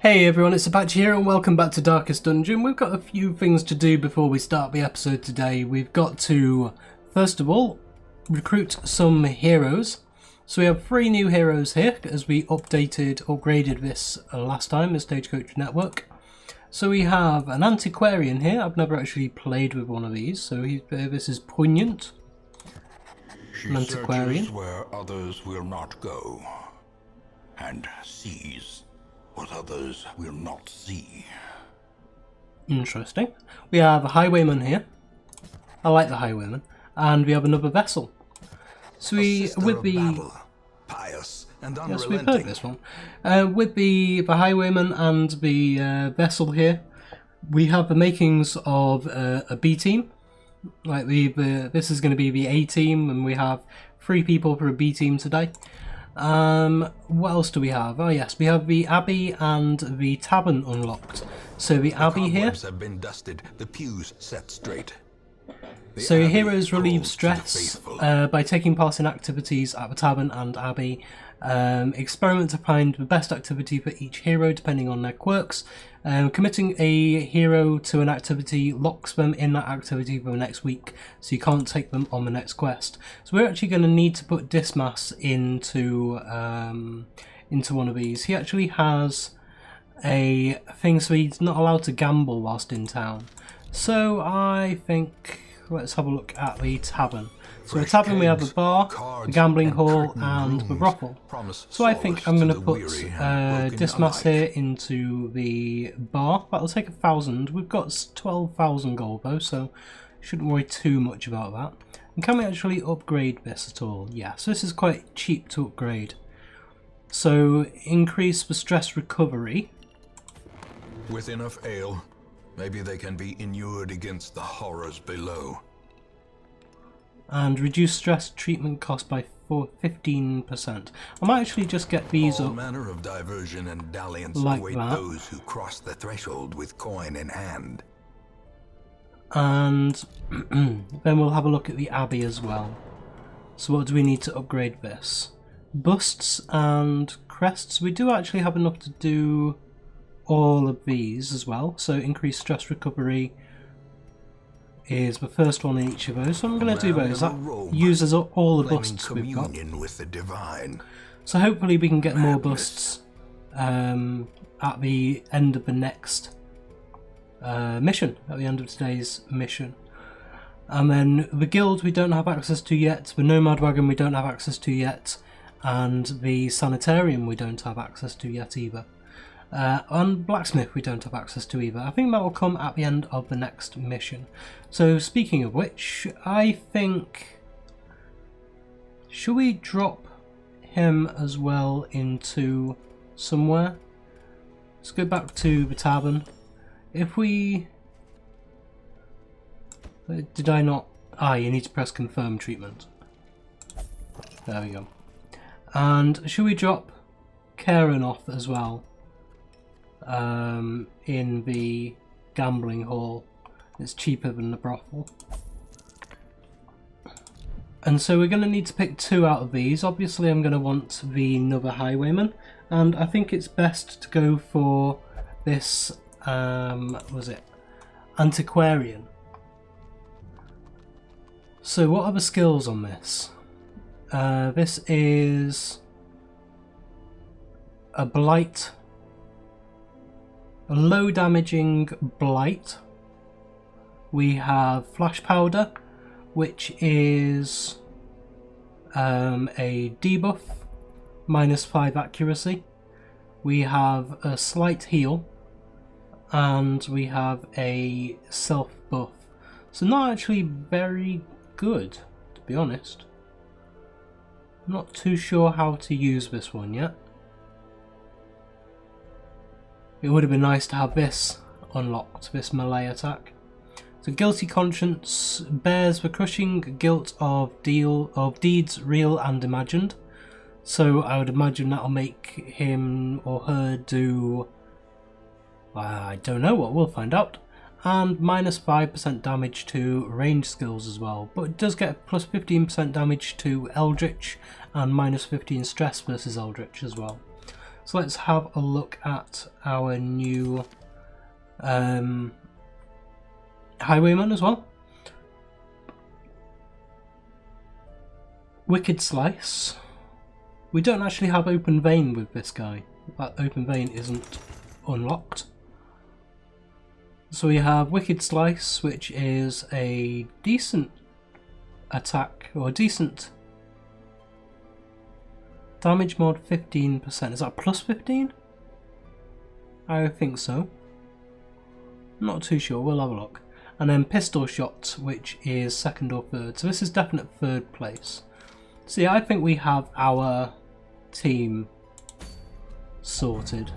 Hey everyone, it's Apache here and welcome back to Darkest Dungeon. We've got a few things to do before we start the episode today. We've got to, first of all, recruit some heroes. So we have 3 new heroes here as we upgraded this last time, the Stagecoach Network. So we have an antiquarian here. I've never actually played with one of these, so this is Poignant. She An antiquarian. searches where others will not go, and sees what others will not see. Interesting. We have a highwayman here. I like the highwayman. And we have another vessel. So we, with the... battle, pious and Yes, unrelenting. we've heard this one. With the highwayman and the vessel here, we have the makings of a B team. Like this is going to be the A team, and we have 3 people for a B team today. What else do we have? Oh yes, we have the Abbey and the Tavern unlocked. So the Abbey here. Have been dusted, the pews set straight. So your heroes relieve stress by taking part in activities at the Tavern and Abbey. Experiment to find the best activity for each hero depending on their quirks. Committing a hero to an activity locks them in that activity for the next week, so you can't take them on the next quest. So we're actually going to need to put Dismas into one of these. He actually has a thing, so he's not allowed to gamble whilst in town. So I think let's have a look at the tavern. So the tavern, we have the bar, the gambling hall, and the brothel. So I think I'm going to put Dismas here into the bar. That'll take 1,000. We've got 12,000 gold though, so shouldn't worry too much about that. And can we actually upgrade this at all? Yeah, so this is quite cheap to upgrade. So increase the stress recovery. With enough ale, maybe they can be inured against the horrors below. And reduce stress treatment cost by 15%. I might actually just get these All up manner of diversion and dalliance like await that. those who cross the threshold with coin in hand. And then we'll have a look at the Abbey as well. So what do we need to upgrade this? Busts and crests. We do actually have enough to do all of these as well. So increase stress recovery is the first one in each of those. So I'm going to do those. That uses up all the busts we've got. With the divine. So hopefully we can get more busts at the end of the next mission, at the end of today's mission. And then the guild we don't have access to yet, the nomad wagon we don't have access to yet, and the sanitarium we don't have access to yet either. And blacksmith we don't have access to either. I think that will come at the end of the next mission. So speaking of which, I think, should we drop him as well into somewhere? Let's go back to the tavern. If we... Did I not... Ah, you need to press confirm treatment. There we go. And should we drop Karen off as well? In the gambling hall. It's cheaper than the brothel. And so we're going to need to pick 2 out of these. Obviously I'm going to want the another highwayman, and I think it's best to go for this was it antiquarian. So what are the skills on this? This is a blight, a low damaging blight. We have flash powder, which is a debuff, -5 accuracy. We have a slight heal, and we have a self buff. So not actually very good, to be honest. I'm not too sure how to use this one yet. It would have been nice to have this unlocked, this melee attack. So guilty conscience bears the crushing guilt of deeds real and imagined. So I would imagine that'll make him or her do... I don't know what, we'll find out. And -5% damage to range skills as well. But it does get plus 15% damage to Eldritch and -15 stress versus Eldritch as well. So let's have a look at our new highwayman as well. Wicked Slice. We don't actually have open vein with this guy. That open vein isn't unlocked. So we have Wicked Slice, which is a decent attack, or decent damage mod, 15%. Is that plus 15? I think so. Not too sure, we'll have a look. And then Pistol Shot, which is second or third. So this is definite third place. So yeah, I think we have our team sorted.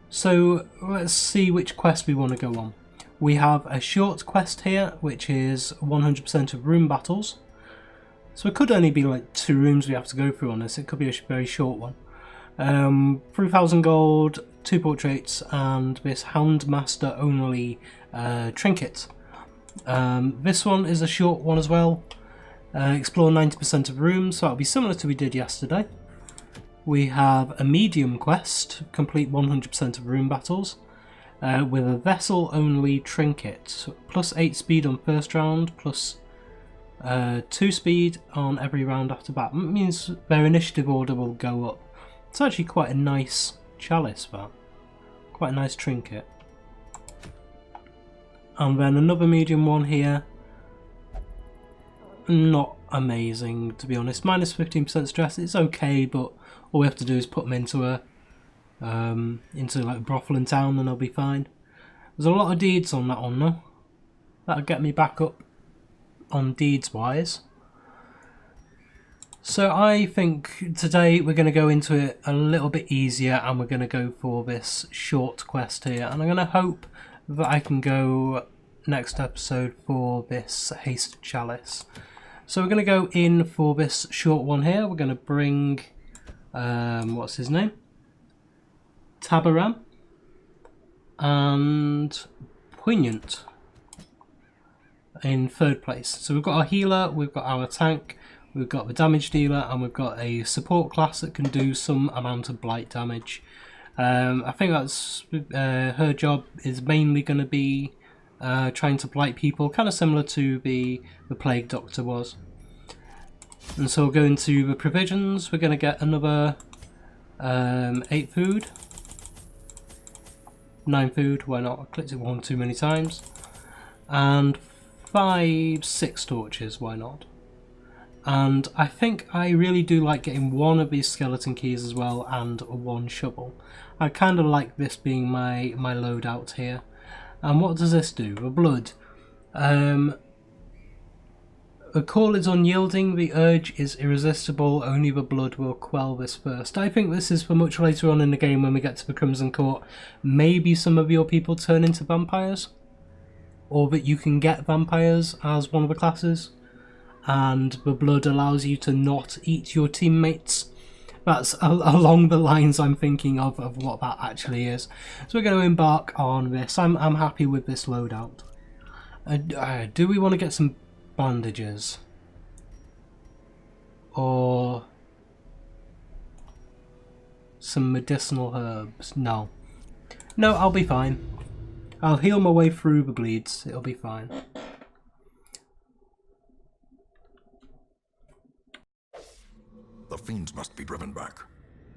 So let's see which quest we want to go on. We have a short quest here, which is 100% of room battles. So it could only be like 2 rooms we have to go through on this. It could be a very short one. 3,000 gold, 2 portraits, and this Houndmaster only trinket. This one is a short one as well. Explore 90% of rooms, so that'll be similar to what we did yesterday. We have a medium quest, complete 100% of room battles, with a vessel only trinket, plus 8 speed on first round, plus 2 speed on every round after that. It means their initiative order will go up. It's actually quite a nice chalice, that. Quite a nice trinket. And then another medium one here. Not amazing, to be honest. Minus 15% stress. It's okay, but all we have to do is put them into a like brothel in town, and they'll be fine. There's a lot of deeds on that one though. That'll get me back up on deeds wise. So I think today we're going to go into it a little bit easier, and we're going to go for this short quest here, and I'm going to hope that I can go next episode for this haste chalice. So we're going to go in for this short one here. We're going to bring what's his name? Tabaram and Poignant in third place. So we've got our healer, we've got our tank, we've got the damage dealer, and we've got a support class that can do some amount of blight damage. I think that's her job is mainly going to be trying to blight people, kind of similar to the Plague Doctor was. And so we'll go into the provisions. We're going to get another 8 food, 9 food, why not? I clicked it one too many times. And 6 torches, why not? And I think I really do like getting one of these skeleton keys as well, and 1 shovel. I kind of like this being my loadout here. And what does this do? The blood. The call is unyielding, the urge is irresistible, only the blood will quell this first. I think this is for much later on in the game when we get to the Crimson Court. Maybe some of your people turn into vampires, or that you can get vampires as one of the classes, and the blood allows you to not eat your teammates. That's along the lines I'm thinking of what that actually is. So we're going to embark on this. I'm happy with this loadout. Do we want to get some bandages? Or some medicinal herbs? No. No, I'll be fine. I'll heal my way through the bleeds. It'll be fine. The fiends must be driven back.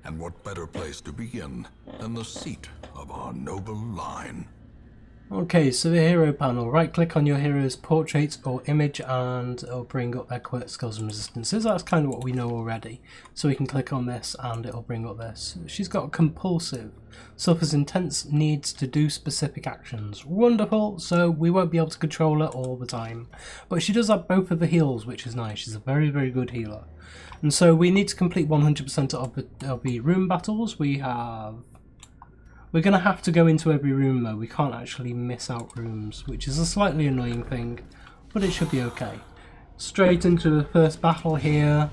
And what better place to begin than the seat of our noble line? Okay, so the hero panel. Right click on your hero's portrait or image and it'll bring up their quirks, skills and resistances. That's kind of what we know already. So we can click on this and it'll bring up this. She's got compulsive. Suffers intense needs to do specific actions. Wonderful, so we won't be able to control her all the time. But she does have both of the heals, which is nice. She's a very, very good healer. And so we need to complete 100% of the room battles. We're going to have to go into every room though. We can't actually miss out rooms, which is a slightly annoying thing, but it should be okay. Straight into the first battle here.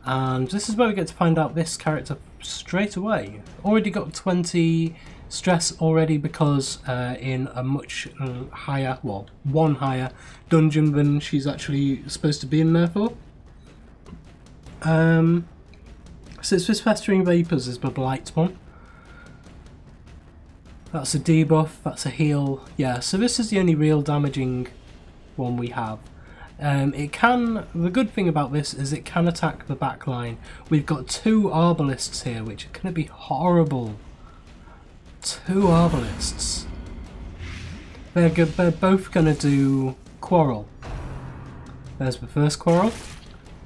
And this is where we get to find out this character straight away. Already got 20 stress already because in a much higher, well, one higher dungeon than she's actually supposed to be in there for. So it's this Festering Vapours is the blight one. That's a debuff, that's a heal. Yeah, so this is the only real damaging one we have. The good thing about this is it can attack the back line. We've got 2 Arbalists here, which are going to be horrible. 2 Arbalists. They're both going to do Quarrel. There's the first Quarrel.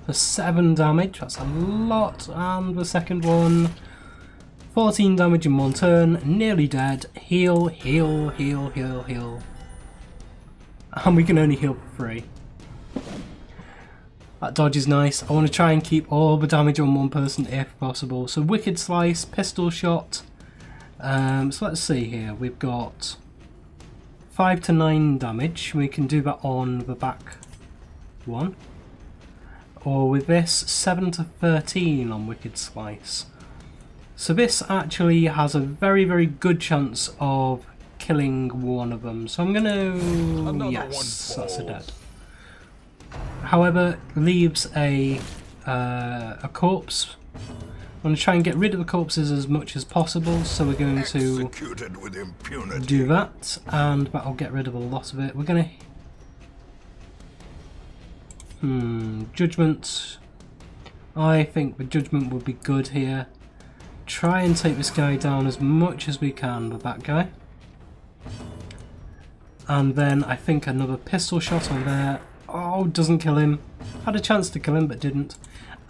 For 7 damage, that's a lot. And the second one, 14 damage in 1 turn, nearly dead. Heal, heal, heal, heal, heal. And we can only heal for free. That dodge is nice. I want to try and keep all the damage on one person if possible. So Wicked Slice, Pistol Shot. So let's see here. We've got 5 to 9 damage. We can do that on the back one. Or with this, 7 to 13 on Wicked Slice. So this actually has a very, very good chance of killing one of them. So I'm going to... Yes, that's a dead. However, leaves a corpse. I'm going to try and get rid of the corpses as much as possible, so we're going to do that, and that'll get rid of a lot of it. We're going to... Judgment. I think the Judgment would be good here. Try and take this guy down as much as we can with that guy. And then I think another Pistol Shot on there. Oh, doesn't kill him. Had a chance to kill him, but didn't.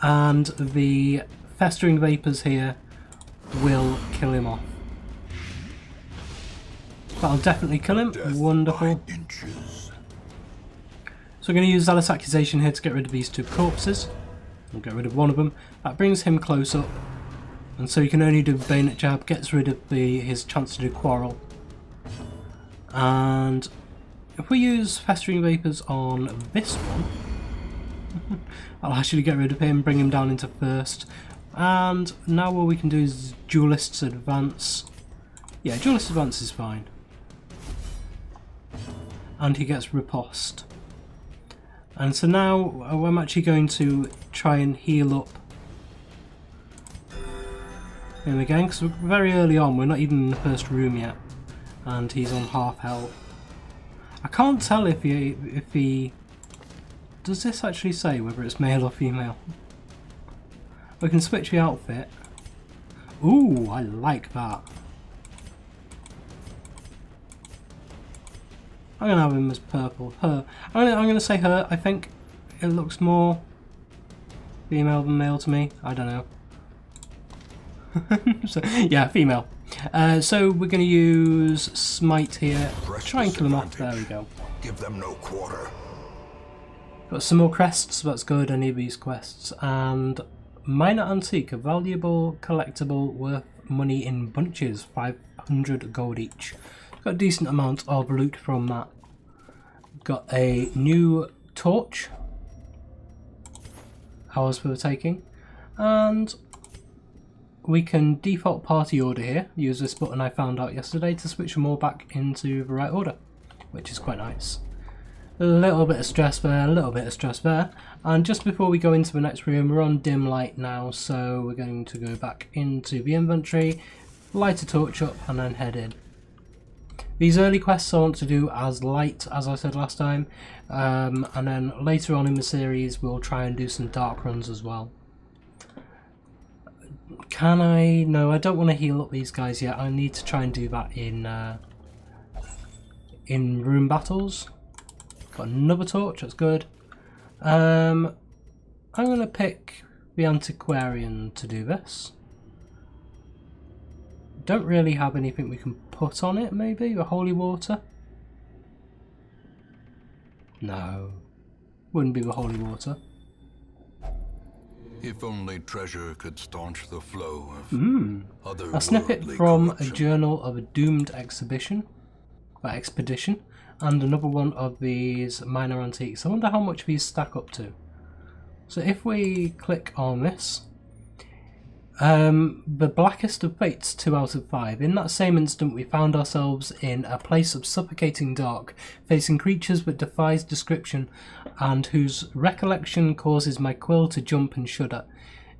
And the Festering Vapours here will kill him off. That'll definitely kill him. Wonderful. So we're going to use Zealous Accusation here to get rid of these 2 corpses. We'll get rid of one of them. That brings him close up. And so you can only do Bayonet Jab, gets rid of his chance to do Quarrel. And if we use Festering Vapours on this one, I'll actually get rid of him, bring him down into first. And now what we can do is Duelist's Advance. Yeah, Duelist's Advance is fine. And he gets riposte. And so now I'm actually going to try and heal up him again, because we're very early on, we're not even in the first room yet. And he's on half health. I can't tell if he... Does this actually say whether it's male or female? We can switch the outfit. Ooh, I like that. I'm going to have him as purple. Her. I'm going to say her. I think it looks more female than male to me. I don't know. So, yeah, female. So we're going to use Smite here. Try and kill him off. There we go. Give them no quarter. Got some more crests. That's good. Any of these quests. And Minor Antique, a valuable collectible worth money in bunches. 500 gold each. Got a decent amount of loot from that. Got a new torch. Ours for the taking. And we can default party order here. Use this button I found out yesterday to switch them all back into the right order, which is quite nice. A little bit of stress there, a little bit of stress there. And just before we go into the next room, we're on dim light now, so we're going to go back into the inventory, light a torch up, and then head in. These early quests I want to do as light, as I said last time, and then later on in the series we'll try and do some dark runs as well. Can I? No, I don't want to heal up these guys yet. I need to try and do that in room battles. Got another torch, that's good. I'm going to pick the Antiquarian to do this. Don't really have anything we can put on it, maybe? The Holy Water? No. Wouldn't be the Holy Water. If only treasure could staunch the flow of other A snippet from a journal of a doomed expedition, and another one of these minor antiques. I wonder how much these stack up to. So if we click on this, the Blackest of Fates, 2 out of 5. In that same instant we found ourselves in a place of suffocating dark, facing creatures that defies description, and whose recollection causes my quill to jump and shudder.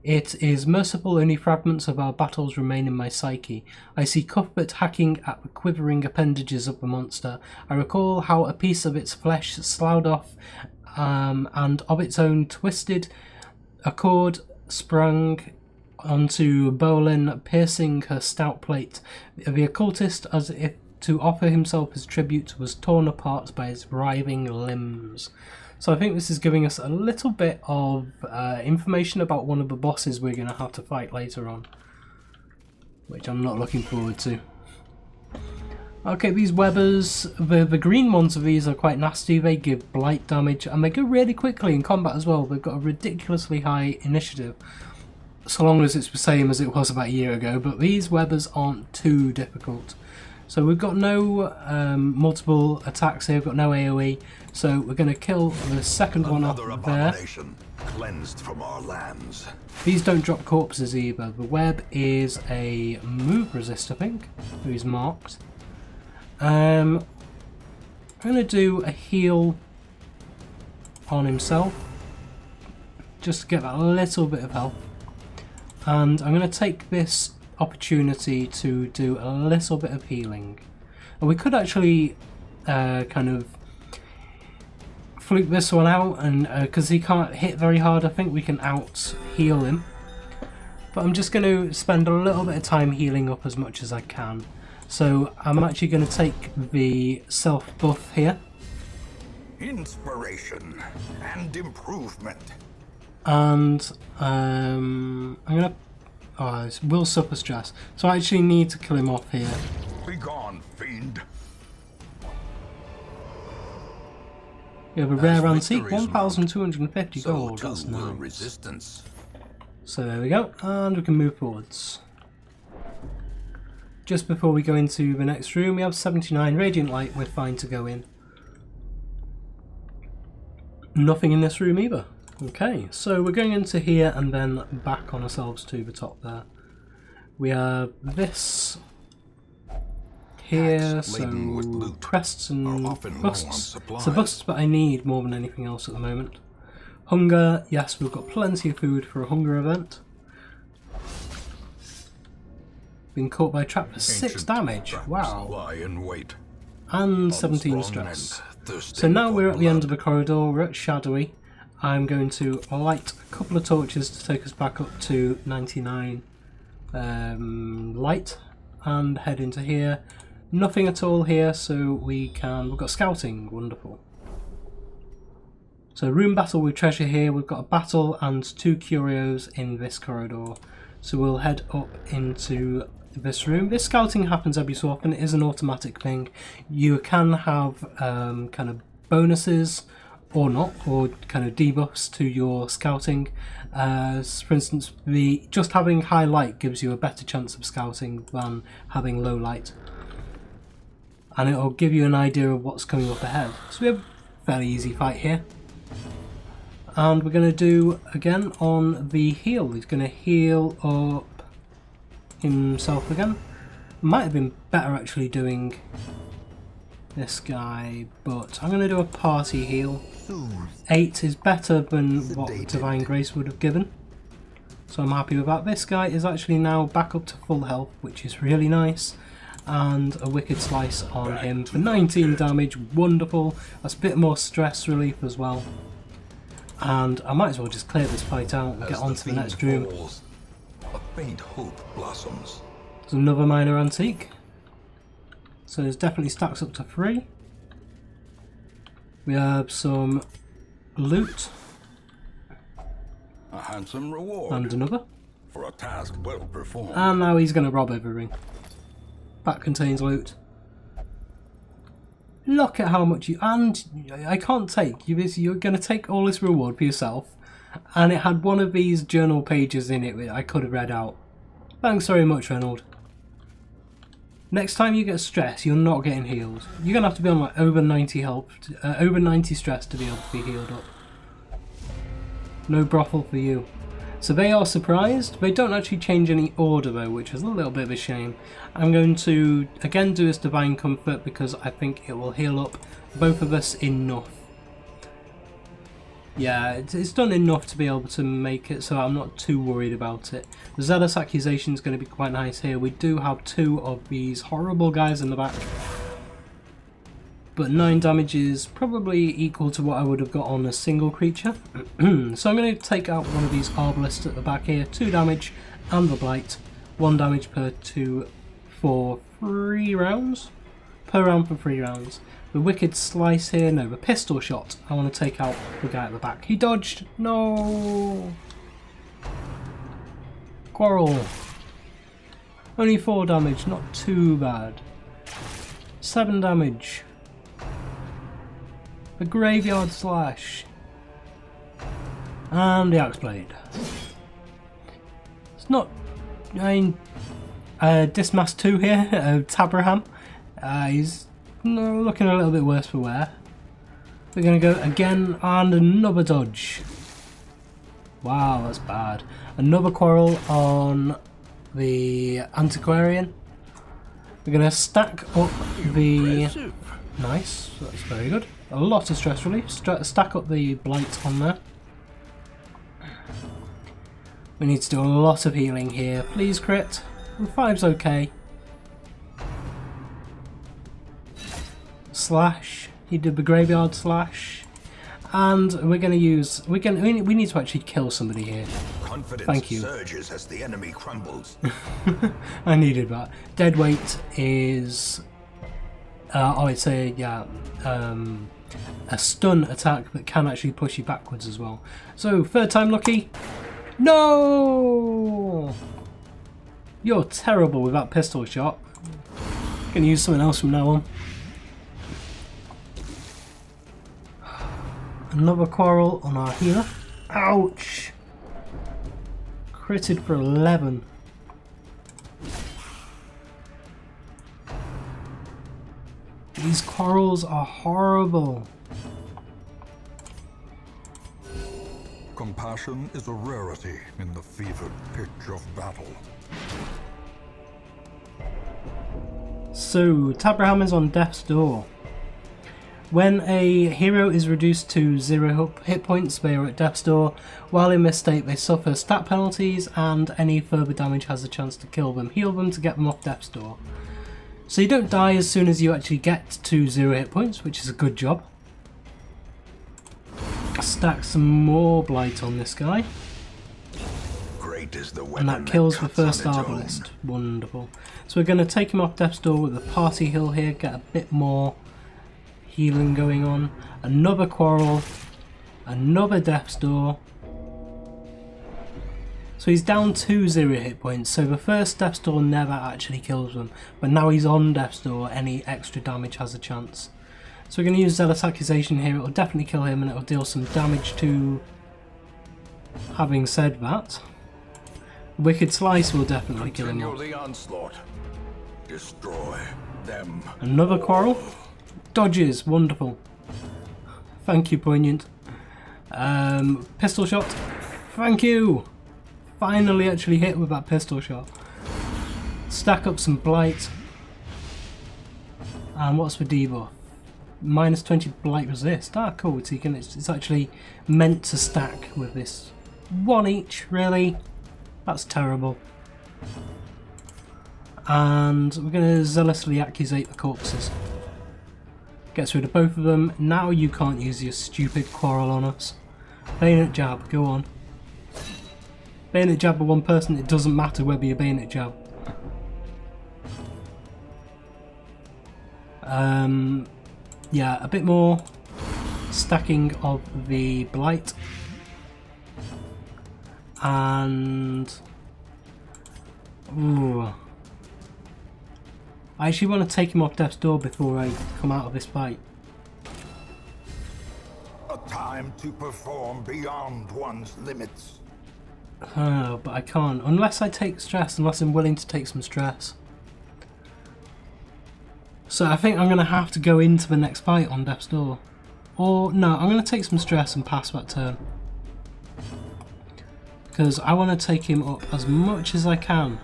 It is merciful, only fragments of our battles remain in my psyche. I see Cuthbert hacking at the quivering appendages of the monster. I recall how a piece of its flesh sloughed off and of its own twisted accord sprung onto Bolin, piercing her stout plate. The occultist, as if to offer himself as tribute, was torn apart by its writhing limbs. So I think this is giving us a little bit of information about one of the bosses we're going to have to fight later on, which I'm not looking forward to. Okay, these webbers, the green ones of these are quite nasty. They give blight damage and they go really quickly in combat as well. They've got a ridiculously high initiative, so long as it's the same as it was about a year ago, but these webbers aren't too difficult. So we've got no multiple attacks here, we've got no AoE, so we're going to kill the second one off there. Cleansed from our lands. These don't drop corpses either. The web is a move resist, I think, who is marked. I'm going to do a heal on himself, just to get that little bit of health. And I'm going to take this opportunity to do a little bit of healing. And we could actually kind of fluke this one out, and because he can't hit very hard, I think we can out heal him. But I'm just going to spend a little bit of time healing up as much as I can. So I'm actually going to take the self buff here. Inspiration and improvement. And I'm going to... Oh, it will suffer stress. So I actually need to kill him off here. Begone, fiend. We have a rare antique, 1,250 gold. That's nice. Resistance. So there we go, and we can move forwards. Just before we go into the next room, we have 79 radiant light. We're fine to go in. Nothing in this room either. Okay, so we're going into here and then back on ourselves to the top there. We have this here, so crests and busts. So busts, but I need more than anything else at the moment. Hunger, yes, we've got plenty of food for a hunger event. Been caught by a trap for 6 damage, wow. And 17 stress. So now we're at the end of the corridor, we're at Shadowy. I'm going to light a couple of torches to take us back up to 99 light and head into here. Nothing at all here, so we've got scouting, wonderful. So room battle with treasure here, we've got a battle and 2 curios in this corridor. So we'll head up into this room. This scouting happens every so often, it is an automatic thing. You can have kind of bonuses or not, or kind of debuffs to your scouting. For instance, just having high light gives you a better chance of scouting than having low light. And it'll give you an idea of what's coming up ahead. So we have a fairly easy fight here. And we're going to do, again, on the heal. He's going to heal up himself again. Might have been better actually doing this guy, but I'm going to do a party heal. 8 is better than what Divine Grace would have given, so I'm happy with that. This guy is actually now back up to full health, which is really nice, and a Wicked Slice on him for 19 damage, wonderful. That's a bit more stress relief as well, and I might as well just clear this fight out and get on to the next room. A faint hope blossoms. There's another minor antique, so there's definitely stacks up to 3. We have some loot. A handsome reward. And another. For a task well performed. And now he's going to rob everything. That contains loot. Look at how much you... And I can't take. You're going to take all this reward for yourself. And it had one of these journal pages in it that I could have read out. Thanks very much, Reynold. Next time you get stress, you're not getting healed. You're going to have to be on like over 90 health, over 90 stress to be able to be healed up. No brothel for you. So they are surprised. They don't actually change any order though, which is a little bit of a shame. I'm going to again do this Divine Comfort because I think it will heal up both of us enough. Yeah, it's done enough to be able to make it, so I'm not too worried about it. The Zealous Accusation is going to be quite nice here. We do have 2 of these horrible guys in the back. But 9 damage is probably equal to what I would have got on a single creature. So I'm going to take out one of these Arbalists at the back here. 2 damage and the Blight. 1 damage per 2 for 3 rounds. Per round for 3 rounds. The Wicked Slice here, no, the Pistol Shot. I want to take out the guy at the back. He dodged! No! Quarrel. Only 4 damage, not too bad. 7 damage. The Graveyard Slash. And the Axe Blade. It's not... I mean... Dismas 2 here, Tabraham. He's looking a little bit worse for wear. We're going to go again and another dodge. Wow, that's bad. Another Quarrel on the Antiquarian. We're going to stack up the... Nice, that's very good. A lot of stress relief. Stack up the Blight on there. We need to do a lot of healing here. Please crit. 5's okay. Slash. He did the Graveyard Slash. And we're going to use... we need to actually kill somebody here. Thank you. Surges as the enemy crumbles. I needed that. Deadweight is... I would say, yeah, a stun attack that can actually push you backwards as well. So, 3rd time lucky. No! You're terrible with that pistol shot. Gonna use something else from now on. Another Quarrel on our healer. Ouch! Critted for 11. These Quarrels are horrible. Compassion is a rarity in the fevered pitch of battle. So, Tabraham is on death's door. When a hero is reduced to 0 hit points, they are at death's door. While in this state, they suffer stat penalties, and any further damage has a chance to kill them. Heal them to get them off death's door. So you don't die as soon as you actually get to 0 hit points, which is a good job. Stack some more Blight on this guy. Great is the And that kills the first Arbalist. Wonderful. So we're going to take him off death's door with a party heal here, get a bit more healing going on. Another Quarrel. Another death's door. So he's down to 0 hit points, so the first death's door never actually kills them, but now he's on death's door, any extra damage has a chance. So we're going to use Zealous Accusation here. It will definitely kill him and it will deal some damage to... Having said that, Wicked Slice will definitely kill him off. The onslaught. Destroy them. Another Quarrel. Dodges, wonderful. Thank you, Poignant. Pistol Shot. Thank you. Finally actually hit with that pistol shot. Stack up some Blight. And what's the debuff? Minus 20 Blight resist. Ah, cool. It's actually meant to stack with this. 1 each, really? That's terrible. And we're going to zealously accusate the corpses. Gets rid of both of them. Now you can't use your stupid Quarrel on us. Bayonet Jab, go on. Bayonet Jab with one person, it doesn't matter whether you Bayonet Jab. Yeah, a bit more stacking of the Blight. And... ooh. I actually want to take him off death's door before I come out of this fight. A time to perform beyond one's limits. Oh, but I can't. Unless I take stress, unless I'm willing to take some stress. So I think I'm going to have to go into the next fight on death's door. Or, no, I'm going to take some stress and pass that turn. Because I want to take him up as much as I can.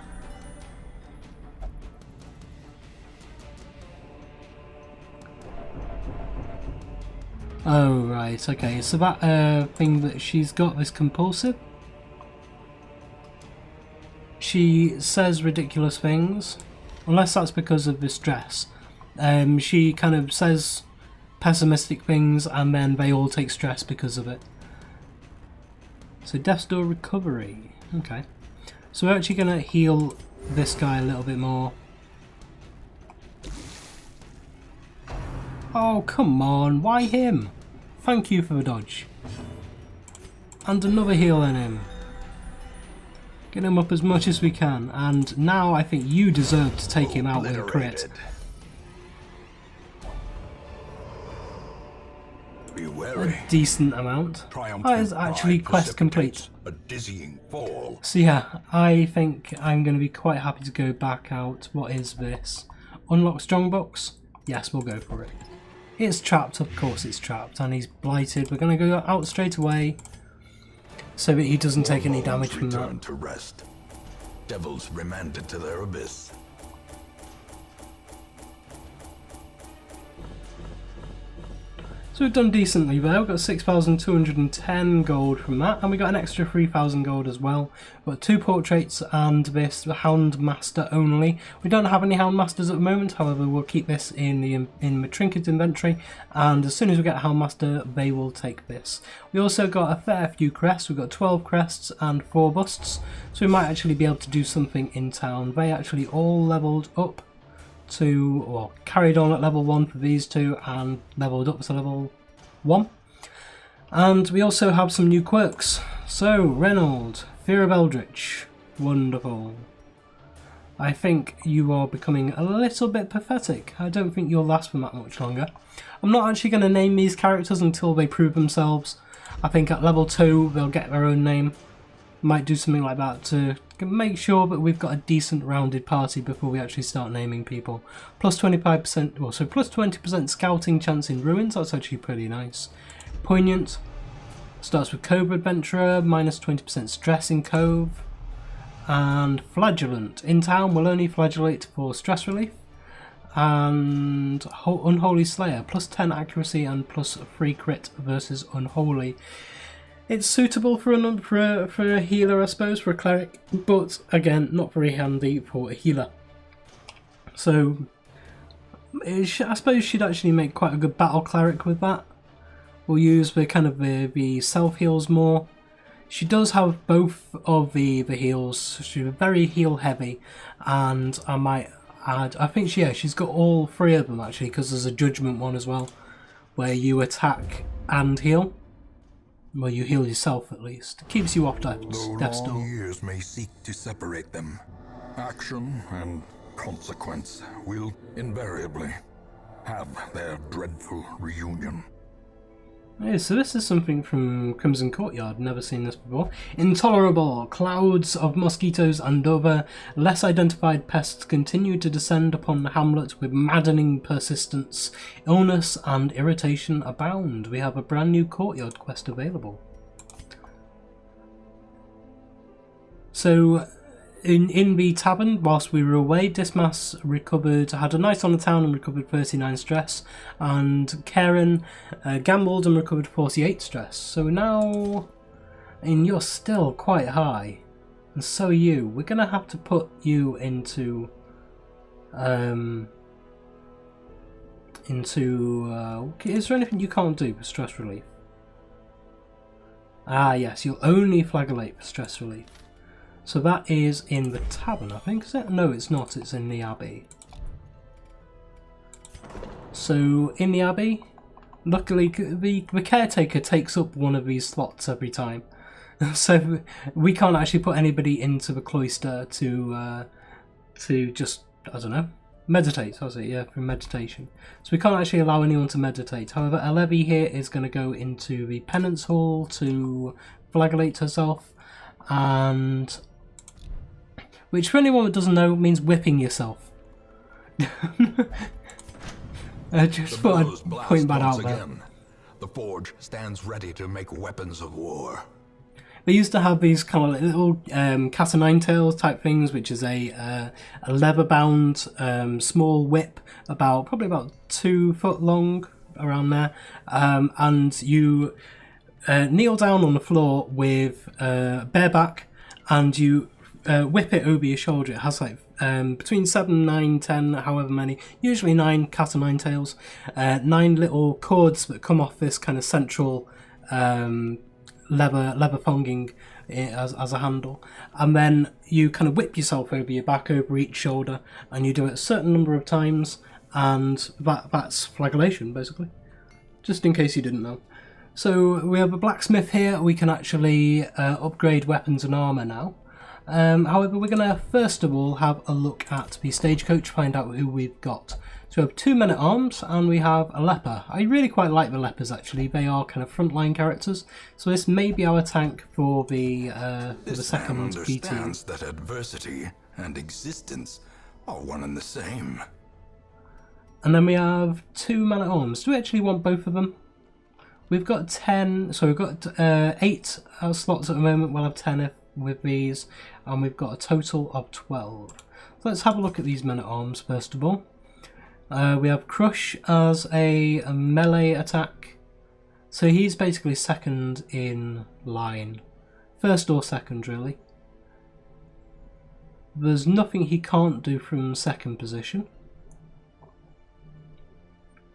Oh, right, okay. So that thing that she's got, this compulsive, she says ridiculous things, unless that's because of this dress. She kind of says pessimistic things and then they all take stress because of it. So Death's Door recovery. Okay. So we're actually going to heal this guy a little bit more. Oh, come on, why him? Thank you for the dodge. And another heal on him. Get him up as much as we can, and now I think you deserve to take him out with a crit. Be wary. A decent amount. That is actually quest complete. A dizzying fall. So yeah, I think I'm going to be quite happy to go back out. What is this? Unlock strongbox? Yes, we'll go for it. It's trapped, of course it's trapped, and he's blighted. We're going to go out straight away so that he doesn't take any damage from that. Return to rest. Devils remanded to their abyss. So we've done decently there. We've got 6,210 gold from that, and we got an extra 3,000 gold as well. We've got 2 portraits and this Houndmaster only. We don't have any Houndmasters at the moment, however we'll keep this in my trinket inventory, and as soon as we get a Houndmaster they will take this. We also got a fair few crests. We've got 12 crests and 4 busts, so we might actually be able to do something in town. They actually all leveled up to, well, carried on at level 1 for these two and leveled up to level 1. And we also have some new quirks. So, Reynold, Fear of Eldritch, wonderful. I think you are becoming a little bit pathetic. I don't think you'll last for that much longer. I'm not actually going to name these characters until they prove themselves. I think at level 2 they'll get their own name. Might do something like that to make sure that we've got a decent rounded party before we actually start naming people. Plus 25%, well, so plus 20% scouting chance in ruins, that's actually pretty nice. Poignant, starts with Cove Adventurer, minus 20% stress in Cove. And Flagellant, in town will only flagellate for stress relief. And Unholy Slayer, plus 10 accuracy and plus 3 crit versus Unholy. It's suitable for a healer, I suppose, for a cleric, but again, not very handy for a healer. So, I suppose she'd actually make quite a good battle cleric with that. We'll use the kind of the self heals more. She does have both of the heals. She's very heal heavy, and I might add. I think she's got all 3 of them actually, because there's a judgment one as well, where you attack and heal. Well, you heal yourself at least. It keeps you off Death's Door. Long years may seek to separate them, action and consequence will invariably have their dreadful reunion. Yeah, so this is something from Crimson Courtyard, never seen this before. Intolerable! Clouds of mosquitoes and other less identified pests continue to descend upon the hamlet with maddening persistence. Illness and irritation abound. We have a brand new Courtyard quest available. So, in the tavern, whilst we were away, Dismas had a night on the town and recovered 39 stress, and Karen gambled and recovered 48 stress. So now, and you're still quite high, and so are you. We're going to have to put you into is there anything you can't do for stress relief? Ah yes, you'll only flagellate for stress relief. So that is in the tavern, I think, is it? No, it's not, it's in the Abbey. So, in the Abbey, luckily the caretaker takes up one of these slots every time. So, we can't actually put anybody into the cloister to just, I don't know, meditate, that's it, yeah, for meditation. So we can't actually allow anyone to meditate. However, a levy here is going to go into the penance hall to flagellate herself, and which for anyone that doesn't know means whipping yourself. Just thought I'd point that out there. The forge stands ready to make weapons of war. They used to have these kind of little cat o' nine tails type things, which is a leather-bound small whip, probably about 2 foot long, around there, and you kneel down on the floor with bareback, and you whip it over your shoulder. It has like between 7, 9, 10, however many, usually 9 cat o' nine tails, 9 little cords that come off this kind of central leather thonging as a handle, and then you kind of whip yourself over your back, over each shoulder, and you do it a certain number of times, and that's flagellation basically, just in case you didn't know. So we have a blacksmith here. We can actually upgrade weapons and armour now. However, we're going to first of all have a look at the stagecoach, find out who we've got. So we have 2 men-at-arms and we have a leper. I really quite like the lepers actually, they are kind of frontline characters. So this may be our tank for the second B team. Understands that adversity and existence are one and the same. And then we have 2 men-at-arms. Do we actually want both of them? We've got 10, so we've got 8 slots at the moment. We'll have 10 with these, and we've got a total of 12. So let's have a look at these men-at-arms first of all. We have Crush as a melee attack, so he's basically second in line, first or second really. There's nothing he can't do from second position.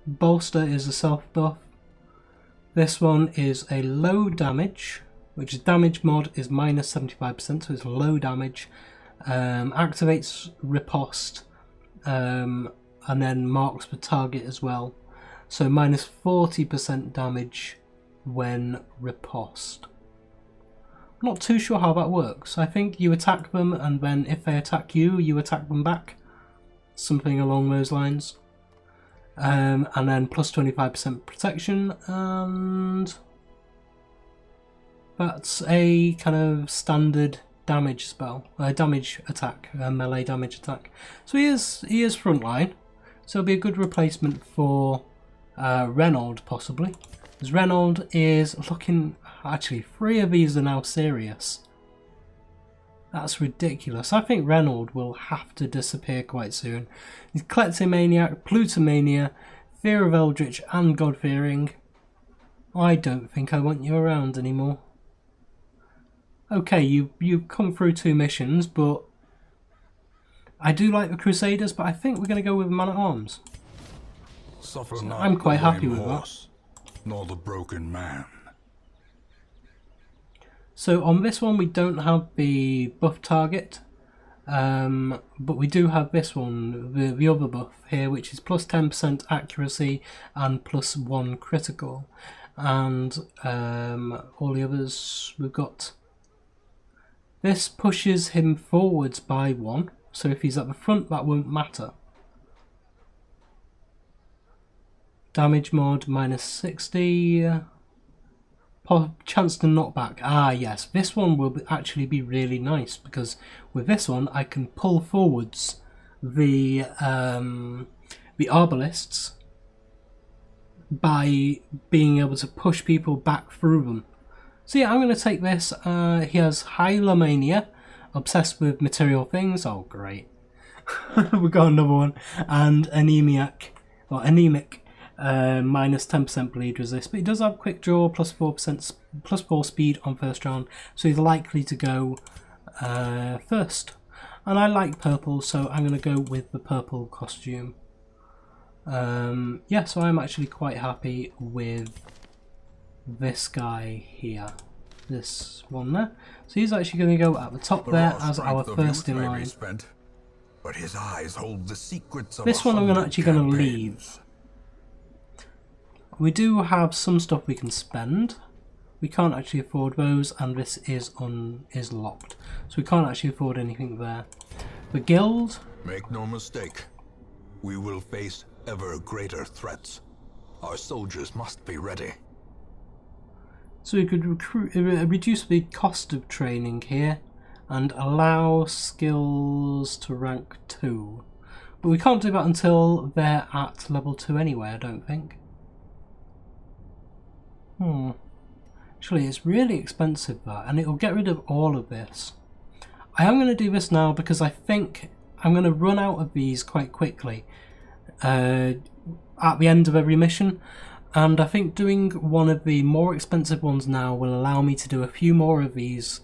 Bolster is a self buff. This one is a low damage, which is damage mod is minus 75%, so it's low damage. Activates riposte, and then marks the target as well. So minus 40% damage when riposte. I'm not too sure how that works. I think you attack them, and then if they attack you, you attack them back. Something along those lines. And then plus 25% protection, and that's a kind of standard damage spell, damage attack, melee damage attack. So he is frontline, so it'll be a good replacement for Reynold possibly. Because Reynold is looking, actually 3 of these are now serious. That's ridiculous. I think Reynold will have to disappear quite soon. He's Kleptomaniac, Plutomania, Fear of Eldritch and God-fearing. I don't think I want you around anymore. Okay, you've come through 2 missions, but I do like the Crusaders, but I think we're going to go with Man-at-Arms. So I'm quite happy with that. Nor the broken man. So on this one we don't have the buff target, but we do have this one, the other buff here, which is plus 10% accuracy and plus 1 critical. And all the others, we've got, this pushes him forwards by 1, so if he's at the front that won't matter. Damage mod minus 60. Chance to knockback. Ah yes, this one will actually be really nice, because with this one I can pull forwards the arbalists by being able to push people back through them. So yeah, I'm going to take this. He has Hylomania, obsessed with material things. Oh great. We got another one. And anemic. Minus 10% bleed resist, but he does have quick draw, plus 4 speed on first round, so he's likely to go first. And I like purple, so I'm going to go with the purple costume. Yeah, so I'm actually quite happy with this guy here, this one there. So he's actually going to go at the top there as our first in line. But his eyes hold the secrets of this one I'm actually going to leave. We do have some stuff we can spend. We can't actually afford those, and this is locked, so we can't actually afford anything there. The guild. Make no mistake, we will face ever greater threats. Our soldiers must be ready. So we could reduce the cost of training here, and allow skills to rank 2. But we can't do that until they're at level 2 anyway, I don't think. Actually, it's really expensive that, and it'll get rid of all of this. I am going to do this now because I think I'm going to run out of these quite quickly at the end of every mission. And I think doing one of the more expensive ones now will allow me to do a few more of these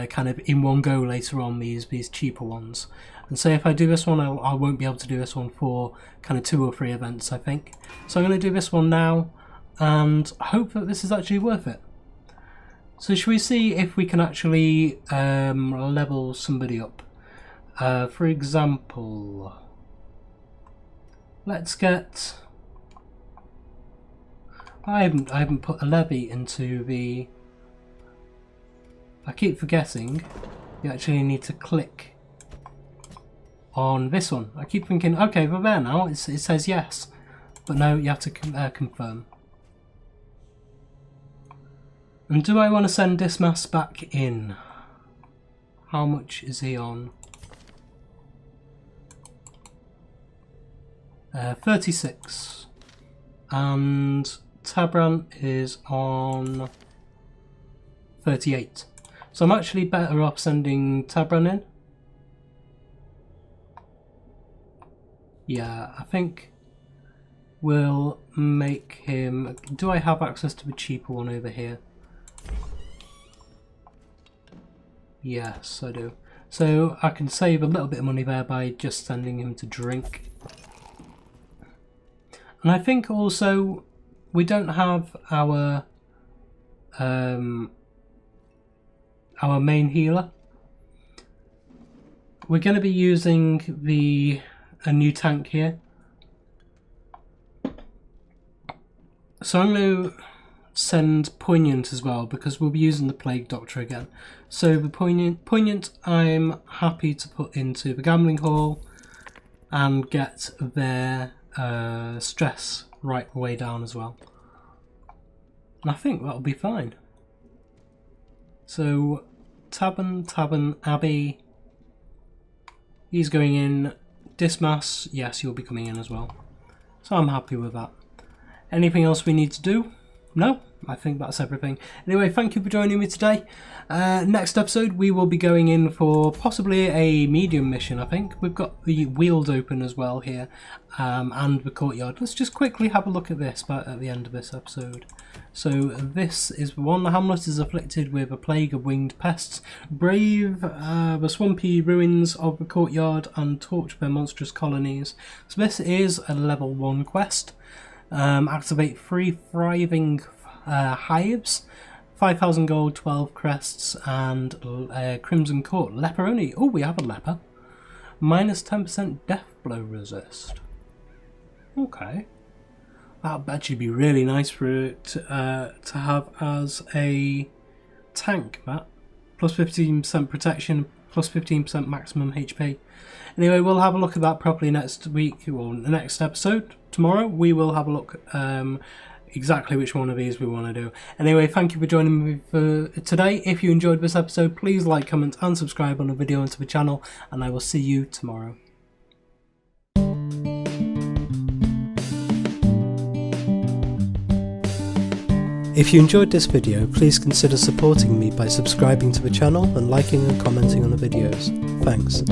kind of in one go later on, these cheaper ones. And so if I do this one, I won't be able to do this one for kind of 2 or 3 events, I think. So I'm going to do this one now and hope that this is actually worth it. So should we see if we can actually level somebody up? For example, let's get... I haven't put a levy into the... I keep forgetting you actually need to click on this one. I keep thinking, okay, we're there now, it says yes. But no, you have to confirm. And do I want to send Dismas back in? How much is he on? 36. And Tabran is on 38. So I'm actually better off sending Tabran in. Yeah, I think we'll make him... Do I have access to the cheaper one over here? Yes, I do. So I can save a little bit of money there by just sending him to drink. And I think also we don't have our main healer. We're going to be using a new tank here. So I'm going to send Poignant as well because we'll be using the Plague Doctor again. So the Poignant I'm happy to put into the Gambling Hall and get their stress right way down as well. And I think that'll be fine. So Taban, Abbey, he's going in. Dismas, yes, you'll be coming in as well. So I'm happy with that. Anything else we need to do? No, I think that's everything. Anyway, thank you for joining me today. Next episode we will be going in for possibly a medium mission, I think. We've got the Weald open as well here, and the courtyard. Let's just quickly have a look at this at the end of this episode. So this is one. The hamlet is afflicted with a plague of winged pests. Brave the swampy ruins of the courtyard and torch their monstrous colonies. So this is a level 1 quest. Activate 3 thriving hives, 5,000 gold, 12 crests, and Crimson Court. Leper only. Oh, we have a leper. Minus 10% death blow resist. Okay. That would actually be really nice for it to have as a tank, Matt. Plus 15% protection, plus 15% maximum HP. Anyway, we'll have a look at that properly next week, or the next episode. Tomorrow we will have a look exactly which one of these we want to do. Anyway, thank you for joining me for today. If you enjoyed this episode, please like, comment and subscribe on the video and to the channel, and I will see you tomorrow. If you enjoyed this video, please consider supporting me by subscribing to the channel and liking and commenting on the videos. Thanks.